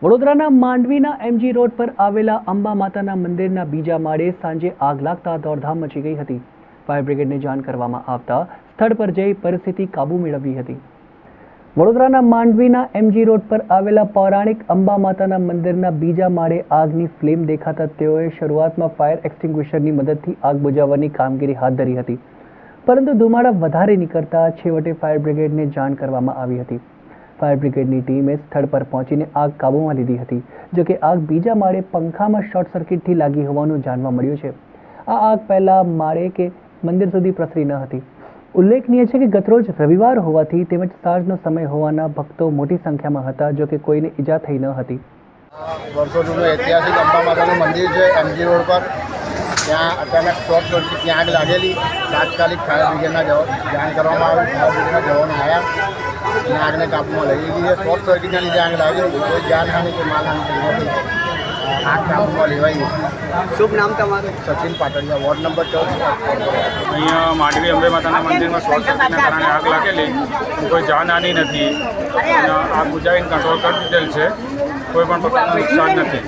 વડોદરાના માંડવીના MG road પર આવેલા અંબા માતાના મંદિરના બીજા માળે સાંજે આગ લાગતા દોડધામ મચી ગઈ હતી। ફાયર બ્રિગેડને જાણ કરવામાં આવતા સ્થળ પર જઈ પરિસ્થિતિ કાબૂ મેળવી હતી। વડોદરાના માંડવીના એમજી રોડ પર આવેલા પૌરાણિક અંબા માતાના મંદિરના બીજા માળે આગની ફ્લેમ દેખાતા તેઓએ શરૂઆતમાં ફાયર એક્સટિંગ્વિશરની મદદથી આગ બુઝાવવાની કામગીરી હાથ ધરી હતી, પરંતુ ધુમાડા વધારે નીકળતા છેવટે ફાયર બ્રિગેડને જાણ કરવામાં આવી હતી। ફાયર બ્રિગેડની ટીમે સ્થળ પર પહોંચીને આગ કાબૂમાં લીધી હતી। જો કે આગ બીજા માળે પંખામાં શોર્ટ સર્કિટથી લાગી હોવાનું જાણવા મળ્યું છે। આ આગ પહેલા માળે કે મંદિર સુધી પ્રસરી ન હતી। ઉલ્લેખનીય છે કે ગતરોજ રવિવાર હોવાથી તેમજ સાંજનો સમય હોવાના ભક્તો મોટી સંખ્યામાં હતા। જો કે કોઈને ઈજા થઈ ન હતી। વર્ષો જૂનું ઐતિહાસિક અંબા માતાનું મંદિર છે એમજી રોડ પર। ત્યાં અચાનક શોર્ટ સર્કિટ ત્યાં આગ લાગેલી। તાત્કાલિક ફાયર બ્રિગેડના જાણ કરવામાં આવી। ફાયર બ્રિગેડના જવાનો આવ્યા અને આગને કાબૂમાં લઈ લીધી છે। શોર્ટ સર્કિટના લીધે આગ લાગેલી, કોઈ જાનહાની કે માલહાની થઈ નથી। આગ કાબૂમાં લેવાઈ ગઈ। શુભ નામ તમારું? Sachin Patadia, ward number 14। અહીંયા માંડવી અંબે માતાના મંદિરમાં શોર્ટ સર્કિટના કારણે આગ લાગેલી, કોઈ જાનહાની નથી અને આગ બુઝાવીને કંટ્રોલ કરી દીધેલ છે। કોઈ પણ પ્રકારનું નુકસાન નથી।